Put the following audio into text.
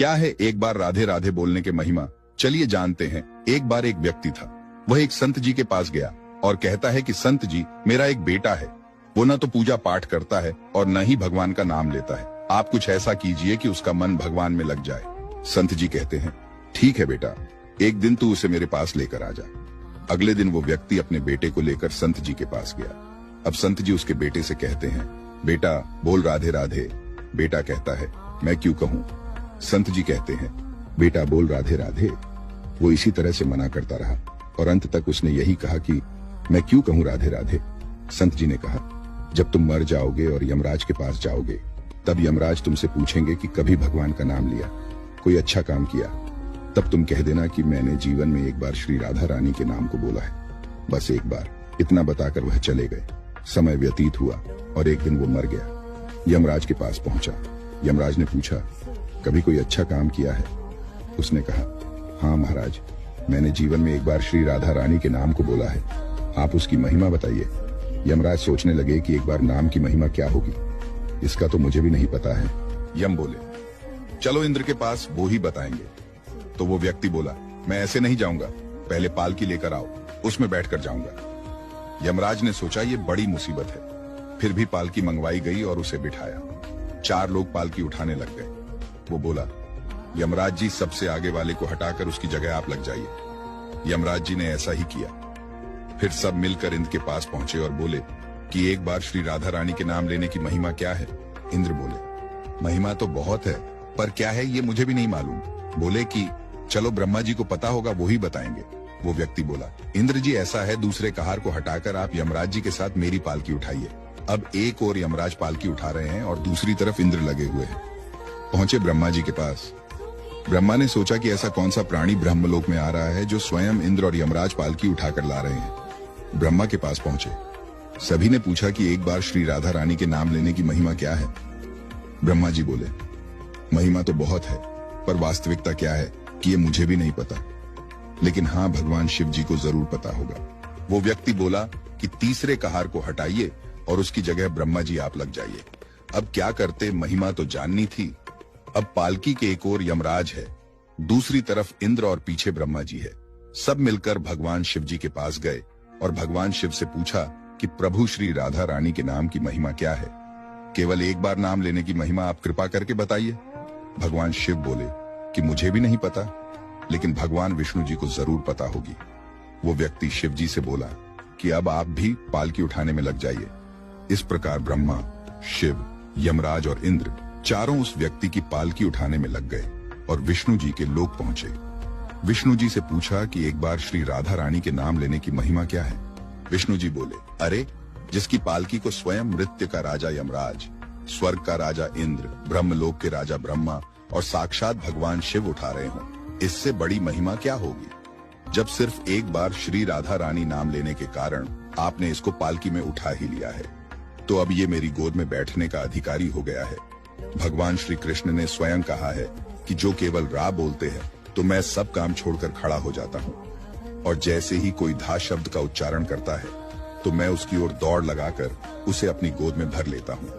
क्या है एक बार राधे राधे बोलने के महिमा? चलिए जानते हैं। एक बार एक व्यक्ति था, वह एक संत जी के पास गया और कहता है कि संत जी, मेरा एक बेटा है, वो न तो पूजा पाठ करता है और न ही भगवान का नाम लेता है। आप कुछ ऐसा कीजिए कि उसका मन भगवान में लग जाए। संत जी कहते हैं, ठीक है बेटा, एक दिन तू उसे मेरे पास लेकर आ जा। अगले दिन वो व्यक्ति अपने बेटे को लेकर संत जी के पास गया। अब संत जी उसके बेटे से कहते हैं, बेटा बोल राधे राधे। बेटा कहता है, मैं क्यों कहूँ? संत जी कहते हैं, बेटा बोल राधे राधे। वो इसी तरह से मना करता रहा और अंत तक उसने यही कहा कि मैं क्यों कहूँ राधे राधे। संत जी ने कहा, जब तुम मर जाओगे और यमराज के पास जाओगे, तब यमराज तुमसे पूछेंगे कि कभी भगवान का नाम लिया, कोई अच्छा काम किया, तब तुम कह देना कि मैंने जीवन में एक बार श्री राधा रानी के नाम को बोला है, बस एक बार। इतना बताकर वह चले गए। समय व्यतीत हुआ और एक दिन वो मर गया। यमराज के पास पहुंचा। यमराज ने पूछा, कभी कोई अच्छा काम किया है? उसने कहा, हाँ महाराज, मैंने जीवन में एक बार श्री राधा रानी के नाम को बोला है, आप उसकी महिमा बताइए। यमराज सोचने लगे कि एक बार नाम की महिमा क्या होगी, इसका तो मुझे भी नहीं पता है। यम बोले, चलो इंद्र के पास, वो ही बताएंगे। तो वो व्यक्ति बोला, मैं ऐसे नहीं जाऊंगा, पहले पालकी लेकर आओ, उसमें बैठकर जाऊंगा। यमराज ने सोचा ये बड़ी मुसीबत है, फिर भी पालकी मंगवाई गई और उसे बिठाया। 4 लोग पालकी उठाने लग गए। वो बोला, यमराज जी, सबसे आगे वाले को हटाकर उसकी जगह आप लग जाइए। यमराज जी ने ऐसा ही किया। फिर सब मिलकर इंद्र के पास पहुंचे और बोले कि एक बार श्री राधा रानी के नाम लेने की महिमा क्या है? इंद्र बोले, महिमा तो बहुत है, पर क्या है ये मुझे भी नहीं मालूम। बोले कि चलो ब्रह्मा जी को पता होगा, वो ही बताएंगे। वो व्यक्ति बोला, इंद्र जी ऐसा है, दूसरे कहार को हटाकर आप यमराज जी के साथ मेरी पालकी उठाइए। अब एक और यमराज पालकी उठा रहे हैं और दूसरी तरफ इंद्र लगे हुए हैं। पहुंचे ब्रह्मा जी के पास। ब्रह्मा ने सोचा कि ऐसा कौन सा प्राणी ब्रह्मलोक में आ रहा है जो स्वयं इंद्र और यमराज पालकी उठाकर ला रहे हैं। ब्रह्मा के पास पहुंचे। सभी ने पूछा कि एक बार श्री राधा रानी के नाम लेने की महिमा क्या है? ब्रह्मा जी बोले, महिमा तो बहुत है, पर वास्तविकता क्या है कि ये मुझे भी नहीं पता, लेकिन हाँ, भगवान शिव जी को जरूर पता होगा। वो व्यक्ति बोला कि तीसरे कहार को हटाइए और उसकी जगह ब्रह्मा जी आप लग जाइए। अब क्या करते, महिमा तो जाननी थी। अब पालकी के एक ओर यमराज है, दूसरी तरफ इंद्र और पीछे ब्रह्मा जी है। सब मिलकर भगवान शिव जी के पास गए और भगवान शिव से पूछा कि प्रभु श्री राधा रानी के नाम की महिमा क्या है? केवल एक बार नाम लेने की महिमा आप कृपा करके बताइए। भगवान शिव बोले कि मुझे भी नहीं पता, लेकिन भगवान विष्णु जी को जरूर पता होगी। वो व्यक्ति शिव जी से बोला कि अब आप भी पालकी उठाने में लग जाइए। इस प्रकार ब्रह्मा, शिव, यमराज और इंद्र चारों उस व्यक्ति की पालकी उठाने में लग गए और विष्णु जी के लोक पहुंचे। विष्णु जी से पूछा कि एक बार श्री राधा रानी के नाम लेने की महिमा क्या है? विष्णु जी बोले, अरे, जिसकी पालकी को स्वयं मृत्यु का राजा यमराज, स्वर्ग का राजा इंद्र, ब्रह्मलोक के राजा ब्रह्मा और साक्षात भगवान शिव उठा रहे हो, इससे बड़ी महिमा क्या होगी? जब सिर्फ एक बार श्री राधा रानी नाम लेने के कारण आपने इसको पालकी में उठा ही लिया है, तो अब ये मेरी गोद में बैठने का अधिकारी हो गया है। भगवान श्री कृष्ण ने स्वयं कहा है कि जो केवल रा बोलते हैं तो मैं सब काम छोड़कर खड़ा हो जाता हूँ, और जैसे ही कोई धा शब्द का उच्चारण करता है तो मैं उसकी ओर दौड़ लगाकर उसे अपनी गोद में भर लेता हूँ।